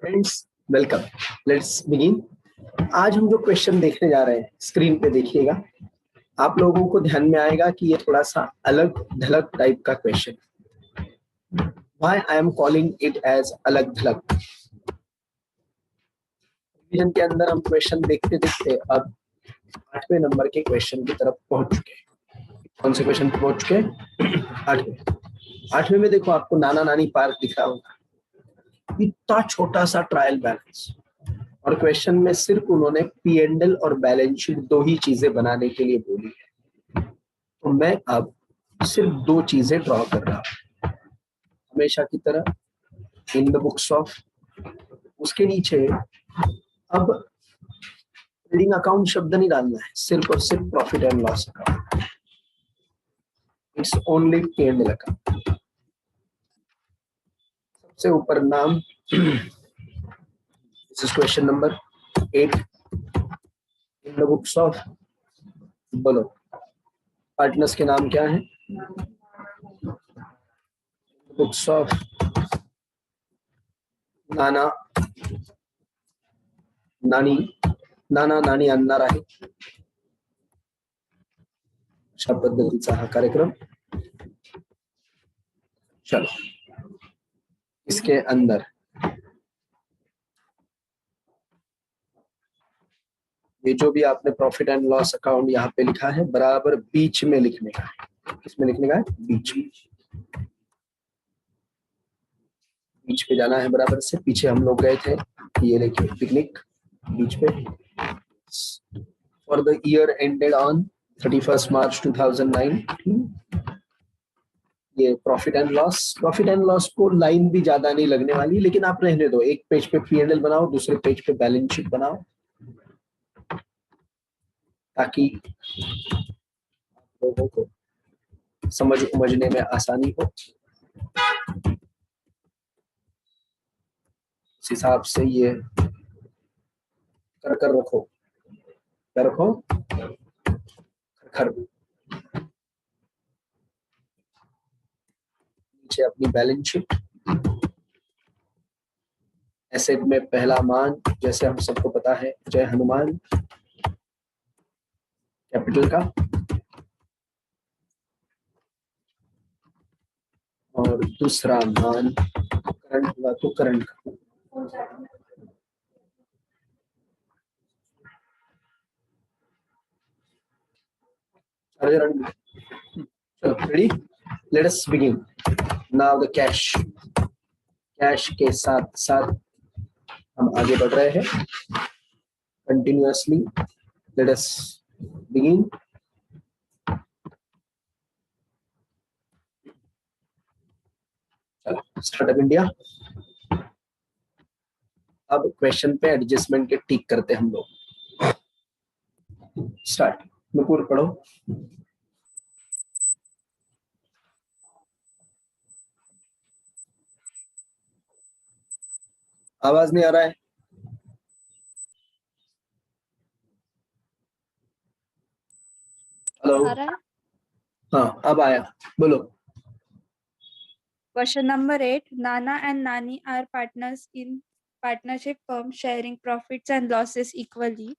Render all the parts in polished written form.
Friends welcome, let's begin. आज हम जो क्वेश्चन देखने जा रहे हैं स्क्रीन पे देखिएगा, आप लोगों को ध्यान में आएगा कि ये थोड़ा सा अलग ढलक टाइप का question. Why I am calling it as अलग ढलक। रिवीजन के अंदर हम क्वेश्चन देखते देखते अब 8वें नंबर के क्वेश्चन की तरफ पहुंच चुके हैं। कौन से क्वेश्चन पे पहुंच चुके हैं? 8वें में देखो आपको नाना नानी पार्क दिख रहा होगा। इतना छोटा सा ट्रायल बैलेंस, और क्वेश्चन में सिर्फ उन्होंने P&L और बैलेंस शीट दो ही चीजें बनाने के लिए बोली है। तो मैं अब सिर्फ दो चीजें ड्रॉ कर रहा हूं हमेशा की तरह, इन द बुक्स ऑफ। उसके नीचे अब ट्रेडिंग अकाउंट शब्द नहीं डालना है, सिर्फ और सिर्फ profit and loss account. It's only P&L account. सबसे ऊपर नाम, this is question number 8 in the books of. बोलो पार्टनर्स के नाम क्या है? बुक्स ऑफ नाना नानी, नाना नानी अन्नार आहे अशा पद्धतीचा हा कार्यक्रम। चलो इसके अंदर ये जो भी आपने प्रॉफिट एंड लॉस अकाउंट यहाँ पे लिखा है, बराबर बीच में लिखने का है। किसमें लिखने का है? बीच में। बीच पे जाना है बराबर से। पीछे हम लोग गए थे, ये देखिए पिकनिक बीच पे। For the year ended on 31 मार्च 2019। ये profit and loss. Profit and loss को लाइन भी ज्यादा नहीं लगने वाली, लेकिन आप रहने दो। एक पेज पे P&L बनाओ, दूसरे पेज पे बैलेंस शीट बनाओ, ताकि लोगों को समझने में आसानी हो। इस हिसाब से ये कर रखो, क्या रखो? खर। नीचे अपनी बैलेंस शीट। एसेट में पहला मान, जैसे हम सबको पता है, जय हनुमान, कैपिटल का। और दूसरा मान करंट हुआ तो करंट का। चलो ready, let us begin now the cash. Cash के साथ साथ हम आगे बढ़ रहे हैं कंटिन्यूअसली। Let us begin. चलो स्टार्टअप इंडिया। अब क्वेश्चन पे एडजस्टमेंट के टिक करते हम लोग। स्टार्ट। नुपुर पढ़ो। आवाज नहीं आ रहा है? हेलो। आ रहा है? हाँ अब आया, बोलो। Question number 8. Nana and Nani are partners in partnership firm sharing profits and losses equally.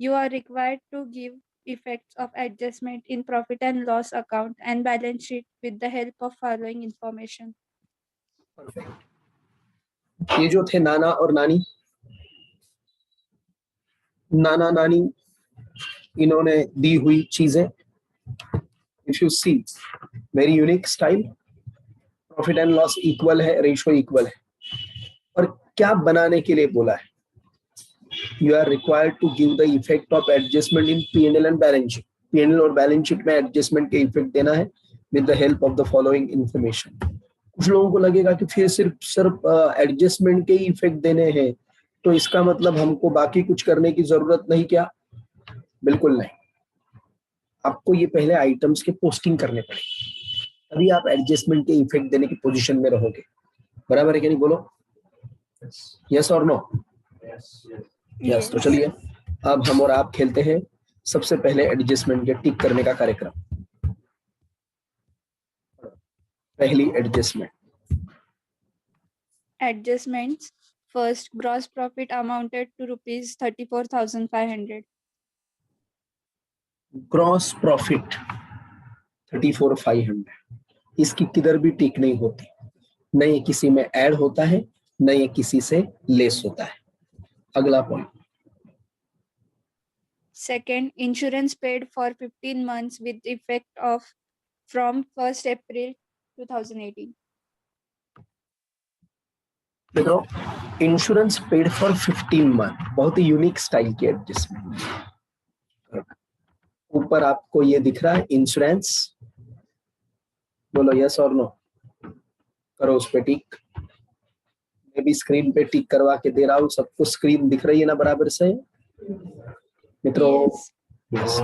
You are required to give effects of adjustment in profit and loss account and balance sheet with the help of following information. Perfect. ये जो थे नाना और नानी, नाना नानी इन्होंने दी हुई चीजें। If you see very unique style. Profit and loss equal है, रेशियो इक्वल है। और क्या बनाने के लिए बोला है? You are required to give the effect of adjustment in P&L and balance sheet. P&L और बैलेंस शीट में एडजस्टमेंट के इफेक्ट देना है with the help of the following information. कुछ लोगों को लगेगा कि फिर सिर्फ एडजस्टमेंट के इफेक्ट देने हैं, तो इसका मतलब हमको बाकी कुछ करने की जरूरत नहीं क्या? बिल्कुल नहीं। आपको ये पहले आइटम्स के पोस्टिंग करने पड़ेंगे, तभी आप एडजस्टमेंट के इफेक्ट देने की पोजीशन में रहोगे। बराबर है कि नहीं? बोलो यस और नो। यस। तो चलिए अब हम और आप खेलते हैं सबसे पहले एडजस्टमेंट के टिक करने का कार्यक्रम। पहली adjustment, Adjustments. First, gross profit amounted to rupees 34,500. Gross profit 34,500, इसकी किधर भी टिक नहीं होती, न ये किसी में ऐड होता है न ये किसी से लेस होता है। अगला point. Second, insurance paid for 15 months with effect of from 1st April 2018. देखो, इंश्योरेंस पेड फॉर 15 मंथ, बहुत ही यूनिक स्टाइल की एडजस्टमेंट। ऊपर आपको ये दिख रहा है इंश्योरेंस, बोलो यस और नो, करो उस पे टिक। मैं भी स्क्रीन पे टिक करवा के दे रहा हूँ, सबको स्क्रीन दिख रही है ना बराबर से मित्रों? Yes. Yes.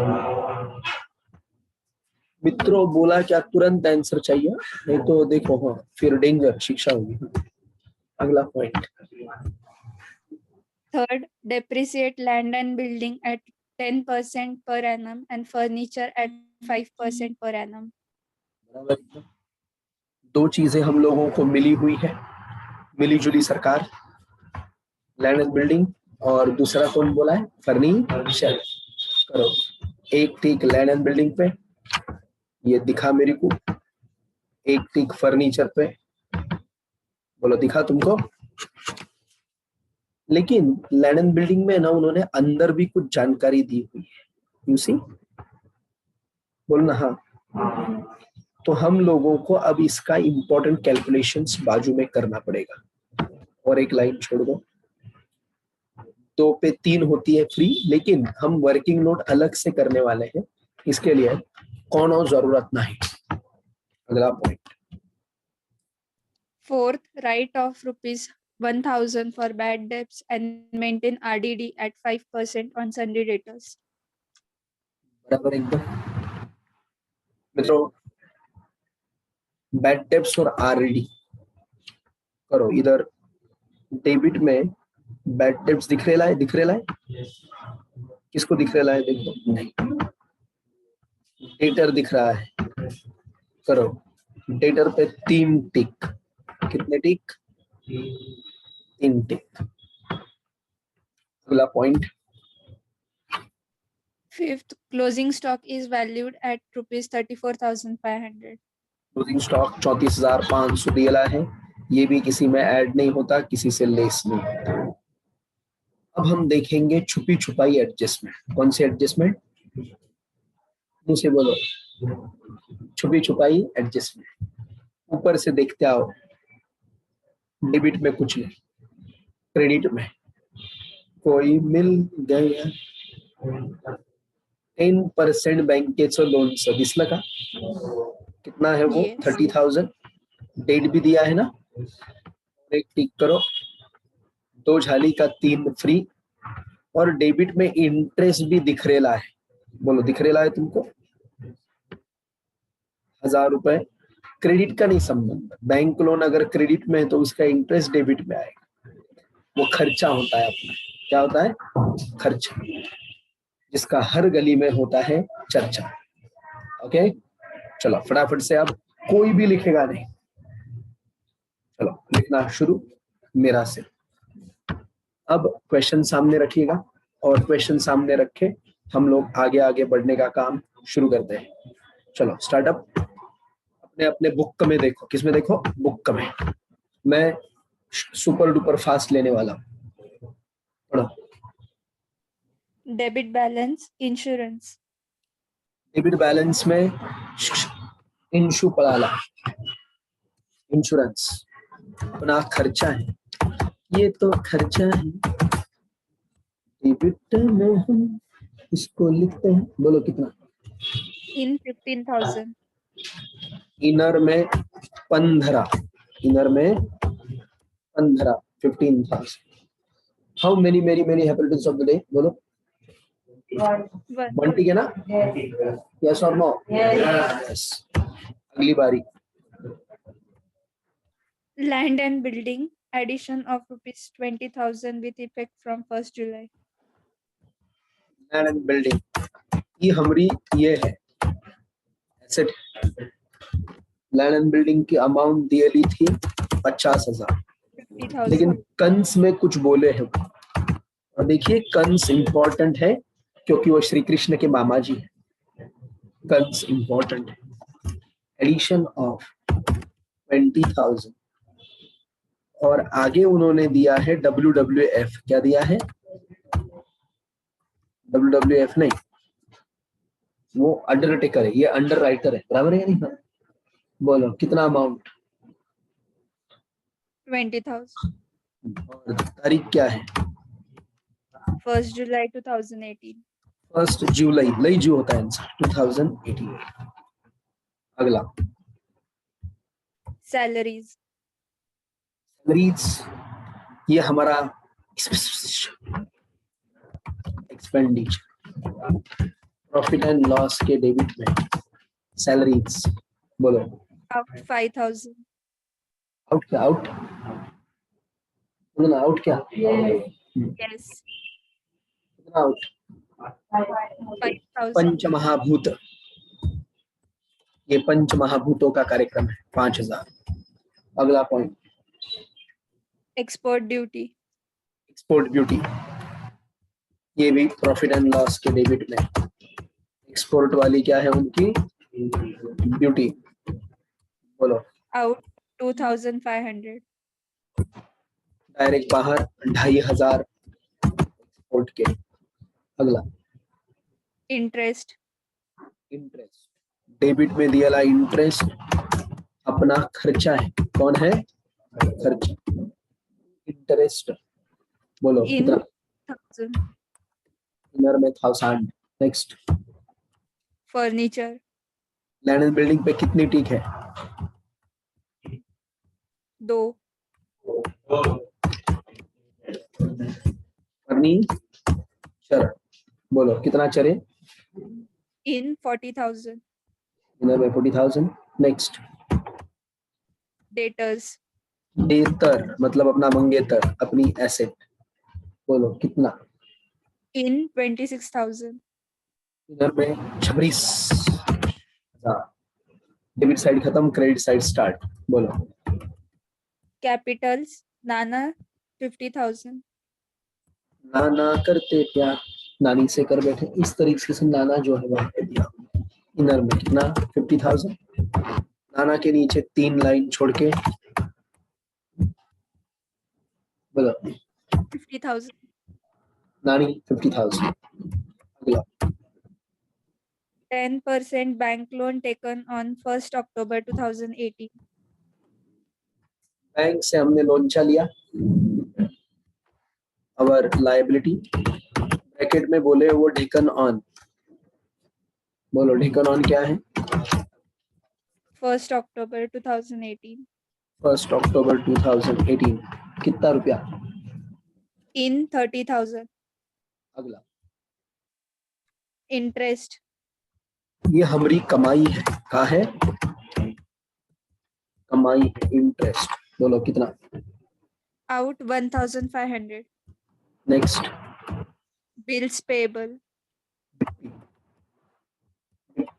मित्रों बोला क्या तुरंत आंसर चाहिए, नहीं तो देखो हाँ फिर डेंजर शिक्षा होगी। अगला point. Third, depreciate land and building at 10% per annum and furniture at 5% per annum. बराबर। दो चीजें हम लोगों को मिली हुई है, मिली जुली सरकार, लैंड एंड बिल्डिंग, और दूसरा कौन बोला है? फर्नीचर। करो एक टिक लैंड एंड बिल्डिंग पे, ये दिखा मेरे को, एक टिक फर्नीचर पे, बोलो दिखा तुमको? लेकिन लैंड एंड बिल्डिंग में ना उन्होंने अंदर भी कुछ जानकारी दी हुई है, यू सी, बोलना हाँ। तो हम लोगों को अब इसका इंपॉर्टेंट कैलकुलेशंस बाजू में करना पड़ेगा। और एक लाइन छोड़ दो, 2 पे 3 होती है फ्री, लेकिन हम वर्किंग नोट अलग से करने वाले हैं, इसके लिए कोनो जरूरत नहीं। अगला point. Fourth, write off rupees 1,000 for bad debts and maintain RDD at 5% on Sunday debtors. बराबर एकदम। मित्रों बैड डेब्ट्स और आरडी करो, इधर डेबिट में बैड डेब्ट्स दिख रहा है, दिख रहा है किसको दिख रहा है? देखो नहीं, डेटर दिख रहा है, करो डेटर पे 3 टिक। कितने टिक? 3 टिक। अगला point. Fifth, closing stock is valued at rupees 34,500. Closing stock 34,500 दिया है, ये भी किसी में ऐड नहीं होता, किसी से लेस नहीं होता। अब हम देखेंगे छुपी छुपाई एडजस्टमेंट। कौन सी एडजस्टमेंट? मुझसे बोलो, छुपी छुपाई एडजस्टमेंट। ऊपर से देखते आओ, डेबिट में कुछ नहीं, क्रेडिट में कोई मिल गया 10% बँकेचं लोनचं दिसलं का? कितना है वो? Yes. 30,000। डेट भी दिया है ना, एक टिक करो, 2 झाली का 3 फ्री, और डेबिट में इंटरेस्ट भी दिख रेला है, बोलो दिख रेला है तुमको? 1,000 रुपए। क्रेडिट का नहीं संबंध, बैंक लोन अगर क्रेडिट में है तो उसका इंटरेस्ट डेबिट में आएगा, वो खर्चा होता है अपना। क्या होता है? खर्चा, जिसका हर गली में होता है चर्चा। ओके चलो फटाफट से, अब कोई भी लिखेगा नहीं, चलो लिखना शुरू मेरा से। अब क्वेश्चन सामने रखिएगा, और क्वेश्चन सामने रखे हम लोग आगे आगे बढ़ने का काम शुरू करते हैं। चलो स्टार्टअप। अपने अपने बुक में देखो, किसमें देखो? बुक में। मैं सुपर डुपर फास्ट लेने वाला हूँ, पढ़ो। Debit balance, insurance. Debit balance में इंशु पड़ाला, इंश्योरेंस अपना खर्चा है, ये तो खर्चा है, डेबिट में हम इसको लिखते हैं, बोलो कितना? In 15,000. इनर में 15, इनर में 15, 15,000। How many happy returns of the day? बोलो। One. 1 ठीक है ना? यस और नो? यस। अगली बारी। Land and building, addition of rupees 20,000 with effect from 1st July. Land and building, ये हमारी ये है एसेट। लैंड एंड बिल्डिंग की अमाउंट दियली थी 50,000, 50,000. लेकिन कंस में कुछ बोले हैं। और देखिए कंस इंपॉर्टेंट है क्योंकि वो श्री कृष्ण के मामा जी है। कंस इंपॉर्टेंट है। एडिशन ऑफ 20,000 और आगे उन्होंने दिया है WWF। क्या दिया है? WWF नहीं, वो अंडरटेकर है, ये अंडर राइटर है, बराबर है या नहीं? बोलो कितना अमाउंट? 20,000. और तारीख क्या है? 1st July 2018. 1 जुलाई, लई जू होता है आंसर, 2018। अगला Salaries. सैलरीज, ये हमारा एक्सपेंडिचर। प्रॉफिट एंड लॉस के डेबिट में सैलरीज। बोलो Out 5,000. आउट क्या? आउट बोलो ना, आउट क्या? Yes. कितना आउट? 5,000. पंचमहाभूत, ये पंचमहाभूतों का कार्यक्रम है। 5,000। अगला point Export duty. Export duty, ये भी प्रॉफिट एंड लॉस के डेबिट में। एक्सपोर्ट वाली क्या है उनकी ड्यूटी? बोलो Out 2,500. डायरेक्ट बाहर 2,500 एक्सपोर्ट के। अगला Interest. इंटरेस्ट, डेबिट में दिया ला इंटरेस्ट अपना खर्चा है। कौन है? खर्चा। इंटरेस्ट बोलो In कितना? 1,000. इनर में 1000। Next Furniture. Land and building पे कितनी टिक है? 2. फर्नीचर बोलो कितना चरे? In 40,000. इनर में 40,000। Next Debtors. डेटर मतलब अपना मंगेतर, अपनी एसेट। बोलो कितना? In 26,000. इधर में 26,000। डेबिट साइड खत्म, क्रेडिट साइड स्टार्ट। बोलो Capitals. Nana 50,000. नाना करते प्यार, नानी से कर बैठे, इस तरीके से नाना जो है वहां पे दिया। इनर में कितना? 50,000। नाना के नीचे 3 लाइन छोड़ के बोलो 50,000. नानी 50,000। अगला 10% bank loan taken on 1st October 2018. Bank से हमने लोन लिया। अवर लायबिलिटी ब्रैकेट में बोले वो टेकन ऑन। बोलो टेकन ऑन क्या है? 1st October 2018. 1 अक्टूबर 2018। कितना रुपया? In 30,000. अगला Interest. ये हमारी कमाई है। कहाँ है? कमाई है, इंटरेस्ट। बोलो कितना? Out 1,500. Next Bills payable.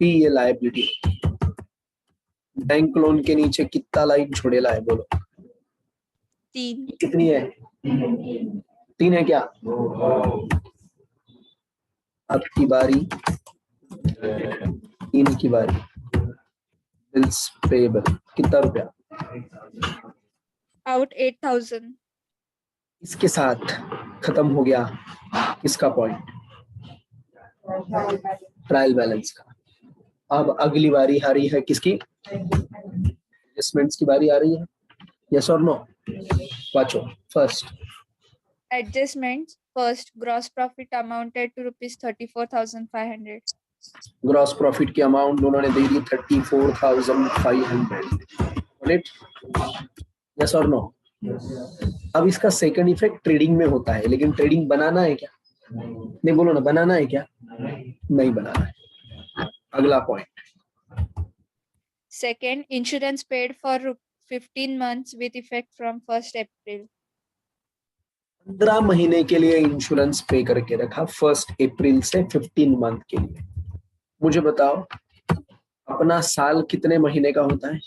ये लायबिलिटी। बैंक लोन के नीचे कितना लाइन छोड़ेला है? बोलो 3. कितनी है? 3 है क्या? अब की बारी, 3 की बारी। बिल्स पेएबल कितना रुपया? Out 8,000. इसके साथ खत्म हो गया किसका पॉइंट? ट्रायल बैलेंस का। अब अगली बारी आ रही है किसकी? एडजस्टमेंट्स की बारी आ रही है। यस और नो? वाचो first Adjustments. First, gross profit amounted to rupees 34,500. Gross profit की अमाउंट उन्होंने दे दी 34,500। यस और नो? अब इसका सेकंड इफेक्ट ट्रेडिंग में होता है, लेकिन ट्रेडिंग बनाना है क्या? नहीं बोलो ना, बनाना है क्या? नहीं बनाना है। अगला point Second, insurance paid for 15 months with effect from 1st April. 15 महीने के लिए इंश्योरेंस पे करके रखा 1 अप्रैल से 15 मंथ के लिए। मुझे बताओ अपना साल कितने महीने का होता है?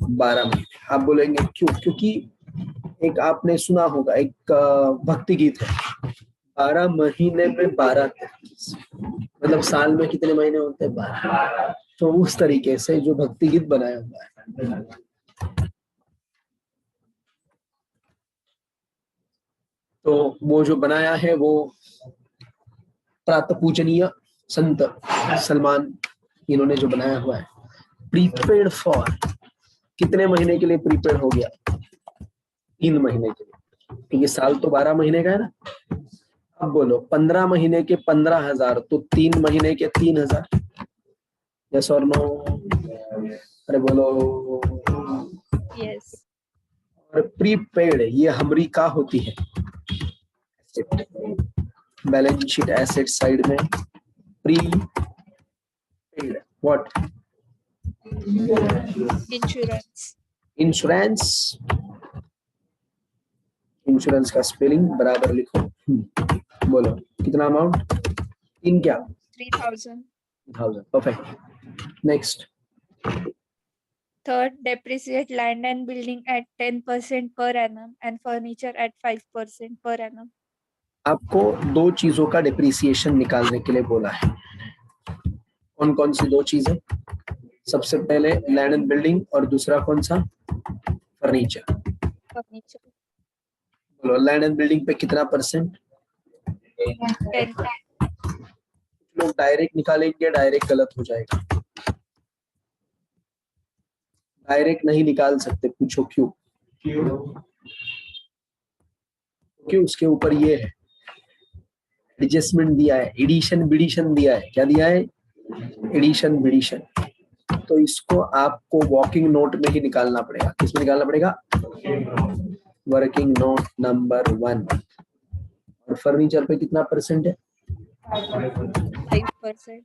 12 महीने। आप बोलेंगे क्यों? क्योंकि एक आपने सुना होगा, एक भक्ति गीत है, 12 महीने में 12 मतलब साल में कितने महीने होते हैं? 12। तो उस तरीके से जो भक्ति गीत बनाया हुआ है। तो वो जो बनाया है वो प्रातः पूजनीय संत सलमान, इन्होंने जो बनाया हुआ है। प्रीपेड फॉर, कितने महीने के लिए प्रीपेड हो गया? 3 महीने के लिए, क्योंकि साल तो 12 महीने का है ना। अब बोलो 15 महीने के 15,000, तो 3 महीने के 3,000। यस और नो? अरे बोलो। Yes. और प्रीपेड ये हमरी का होती है, बैलेंस शीट एसेट साइड में prepaid what? Insurance. Insurance. Insurance का स्पेलिंग बराबर लिखो। बोलो कितना अमाउंट? 3 क्या? 3,000. 1000। Perfect. Next. Third, depreciate land and building at 10% per annum and furniture at 5% per annum. आपको 2 चीजों का डिप्रिसिएशन निकालने के लिए बोला है। कौन कौन सी 2 चीजें? सबसे पहले लैंड एंड बिल्डिंग, और दूसरा कौन सा? फर्नीचर। Furniture. बोलो लैंड एंड बिल्डिंग पे कितना परसेंट? 10. लोग डायरेक्ट निकालेंगे, डायरेक्ट गलत हो जाएगा। डायरेक्ट नहीं निकाल सकते, पूछो क्यों? क्योंकि उसके ऊपर ये है, एडजस्टमेंट दिया है, एडिशन बिडिशन दिया है। क्या दिया है? एडिशन बिडिशन। तो इसको आपको वॉकिंग नोट में ही निकालना पड़ेगा। किसमें निकालना पड़ेगा? Working note number 1। और फर्नीचर पे कितना परसेंट है? 5%.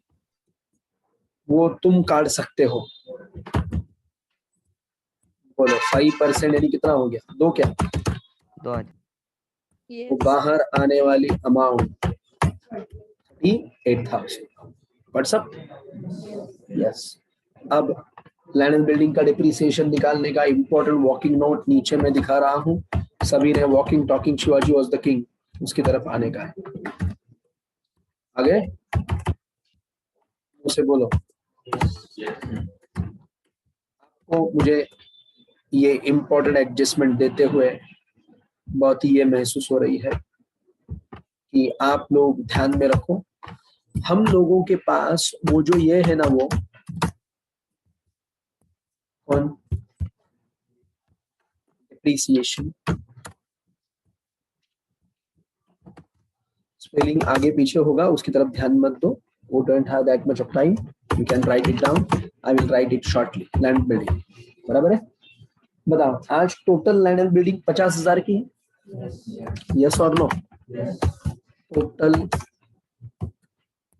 वो तुम काट सकते हो। बोलो 5% यानी कितना हो गया? 2 क्या? 2000। Yes. तो बाहर आने वाली अमाउंट 38,000। व्हाट्सअप? यस। अब लैंड एंड बिल्डिंग का डिप्रिसिएशन निकालने का इंपॉर्टेंट वॉकिंग नोट नीचे मैं दिखा रहा हूं। सभी ने walking talking Shivaji was the king उसकी तरफ आने का है। आगे उसे बोलो। आपको मुझे ये इंपॉर्टेंट एडजस्टमेंट देते हुए बहुत ही ये महसूस हो रही है कि आप लोग ध्यान में रखो। हम लोगों के पास वो जो ये है ना, वो कौन? डिप्रिसिएशन। स्पेलिंग आगे पीछे होगा, उसकी तरफ ध्यान मत दो। We don't have that much of time. You can write it down. I will write it shortly. Land building बराबर है। बताओ आज टोटल लैंड एंड बिल्डिंग 50,000 की है। यस और नो? टोटल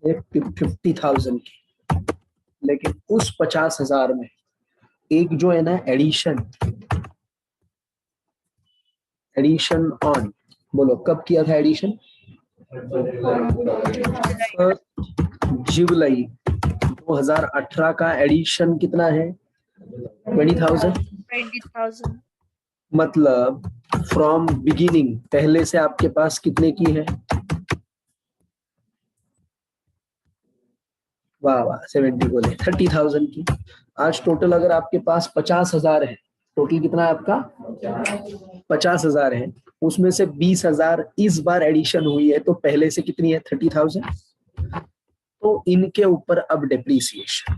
50,000 की, लेकिन उस 50,000 में एक जो है ना एडिशन ऑन, बोलो कब किया था एडिशन? जुलाई 2018 का एडिशन कितना है? 20,000। 20,000. मतलब फ्रॉम बिगिनिंग पहले से आपके पास कितने की है? वाह वाह 70 बोले, 30,000 की। आज टोटल अगर आपके पास 50,000 है, टोटल कितना है आपका? 50,000 है, उसमें से 20,000 इस बार एडिशन हुई है, तो पहले से कितनी है? 30,000। तो इनके ऊपर अब डिप्रिसिएशन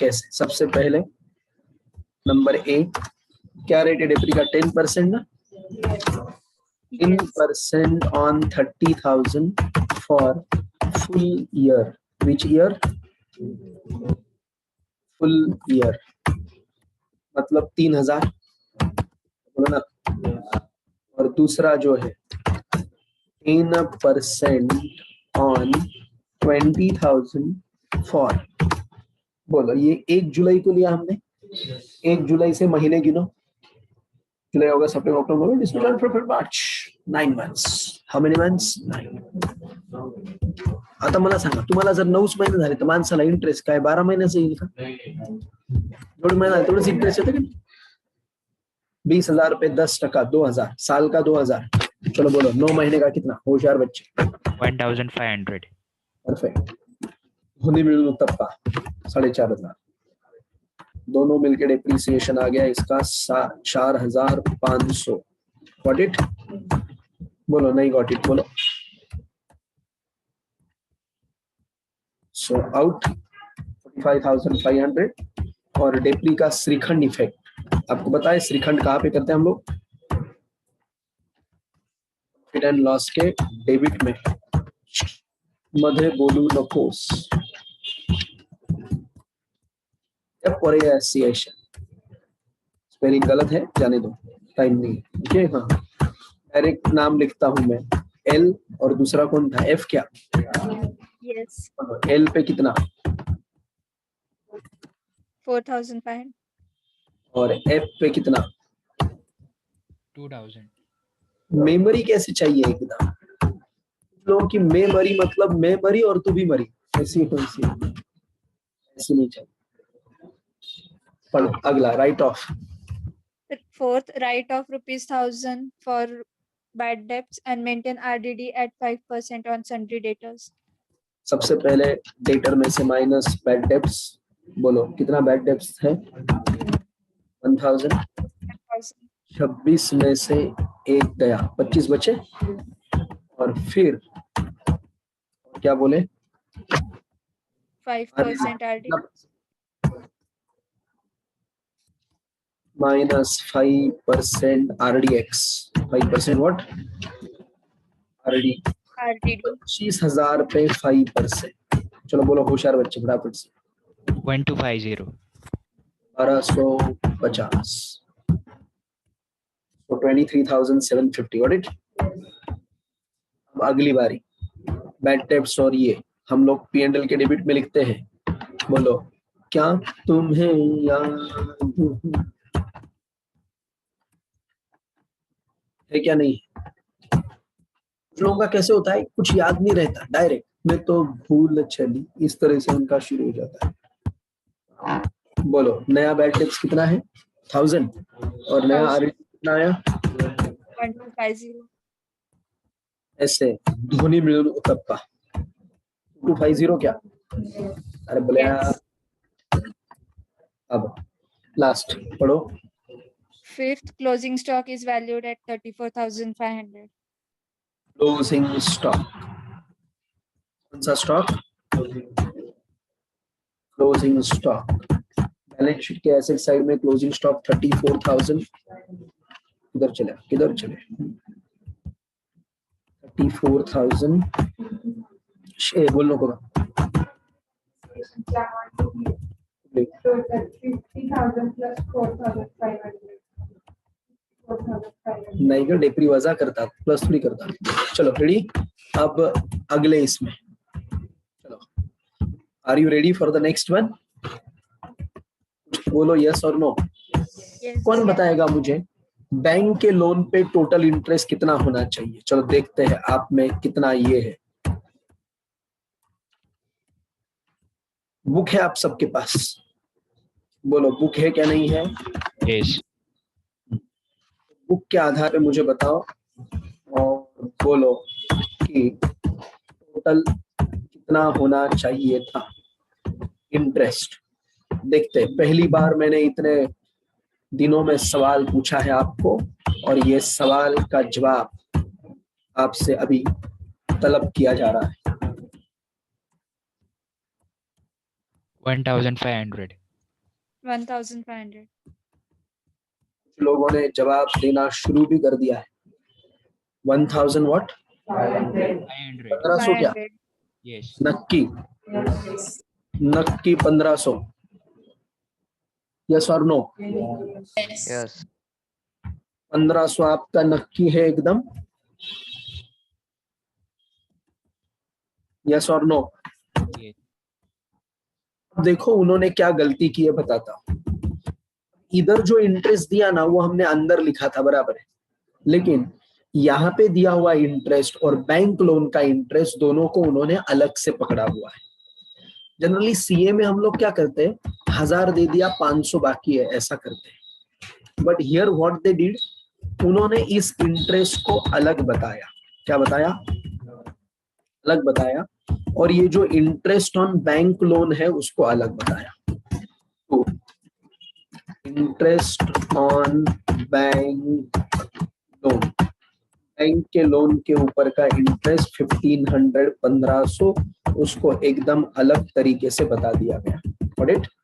कैसे? सबसे पहले नंबर 1 क्या रेट है डिप्री का? 10% ना? 10% on 30,000 for full year. Which year? Full year मतलब 3,000 बोलो ना। और दूसरा जो है 10% ऑन 20,000 फॉर, बोलो ये 1 जुलाई को लिया हमने। 1 जुलाई से महीने गिनो, जुलाई अगस्त सितंबर अक्टूबर नवंबर दिसंबर फरवरी मार्च, 9 months. How many months? 9. आता मला सांगा, तुम्हाला जर 9 महिने झाले तर माणसाला इंटरेस्ट काय 12 महिन्याचा येईल का? थोड़ी महिना थोड़ी सी इंटरेस्ट है 20,000 पे 10%, 2,000, साल का 2,000। चलो बोलो 9 महीने का कितना, होशियार बच्चे। 1,500। परफेक्ट। धोनी मिल तबका 4,500, दोनों मिलके डेप्रिसिएशन आ गया इसका 4,500। Got it? बोलो नहीं गॉट इट बोलो। So out 45,500। और डेप्री का श्रीखंड इफेक्ट आपको बताए, श्रीखंड कहाँ पे करते हैं हम लोग? प्रॉफिट एंड लॉस के डेबिट में। मधे बोलू नकोस स्पेलिंग गलत है, जाने दो, टाइम नहीं। ओके हाँ, डायरेक्ट नाम लिखता हूं मैं, एल और दूसरा कौन था, एफ क्या? Yes. एल पे कितना 4,500. और एफ पे कितना? 2,000। मेमोरी कैसे चाहिए एकदम? लोगों की मेमोरी मतलब मैं मरी और तू भी मरी, ऐसी कौन सी? ऐसी नहीं चाहिए। पढ़ो अगला, right of. Fourth, write off ₹1,000 for bad debts and maintain RDD at 5% on sundry debtors. सबसे पहले डेटर में से माइनस बैड डेब्ट्स। बोलो कितना बैड डेब्ट्स है? 1,000। 1,000. 26 में से एक गया, 25 बचे। और फिर क्या बोले? 5% RDD. Minus 5% RDX। 5% what? RD। RDD. 25,000 पे 5%। चलो बोलो होशियार बच्चे फटाफट से। 1,250। 1250। So 23,750। Got it? अब अगली बारी बैड डेब्ट्स और ये हम लोग P&L के डेबिट में लिखते हैं। बोलो क्या तुम्हें याद है क्या? नहीं। कुछ लोगों का कैसे होता है, कुछ याद नहीं रहता, डायरेक्ट मैं तो भूल चली, इस तरह से उनका शुरू हो जाता है। बोलो नया बैड डेब्ट्स कितना है? 1,000। और नया 1,000. RD कितना आया? 1,250. ऐसे धोनी मिल तबका 250 क्या? अरे बोले Yes. अब लास्ट पढ़ो। Fifth, closing stock is valued at 34,500. Closing stock. कौन सा stock? Closing stock. Balance sheet के एसेट साइड में क्लोजिंग स्टॉक 34,000। किधर चले किधर चले? 34,000 बोलने को नहीं कर डेप्री वजह करता, प्लस थोड़ी करता। चलो रेडी? अब अगले इसमें चलो, are you ready for the next one? बोलो यस और नो। Yes. कौन बताएगा मुझे बैंक के लोन पे टोटल इंटरेस्ट कितना होना चाहिए? चलो देखते हैं आप में कितना ये है। बुक है आप सबके पास? बोलो बुक है क्या नहीं है? Yes. बुक के आधार पे मुझे बताओ और बोलो कि टोटल कितना होना चाहिए था इंटरेस्ट। देखते हैं, पहली बार मैंने इतने दिनों में सवाल पूछा है आपको और ये सवाल का जवाब आपसे अभी तलब किया जा रहा है। 1,500। 1,500. लोगों ने जवाब देना शुरू भी कर दिया है। 1,000 व्हाट? 500। 1,500 क्या? 500. Yes. नक्की नक्की 1,500? यस और नो? Yes. 1,500 आपका नक्की है एकदम? यस और नो? Yes. देखो उन्होंने क्या गलती की है बताता हूं। इधर जो इंटरेस्ट दिया ना वो हमने अंदर लिखा था, बराबर है, लेकिन यहाँ पे दिया हुआ इंटरेस्ट और बैंक लोन का इंटरेस्ट दोनों को उन्होंने अलग से पकड़ा हुआ है। जनरली सीए में हम लोग क्या करते हैं, 1000 दे दिया, 500 बाकी है, ऐसा करते हैं। But here what they did, उन्होंने इस इंटरेस्ट को अलग बताया। क्या बताया? अलग बताया। और ये जो इंटरेस्ट ऑन बैंक लोन है उसको अलग बताया। तो interest on bank loan, bank के लोन के ऊपर का इंटरेस्ट 1500, 1500, उसको एकदम अलग तरीके से बता दिया गया। Got it?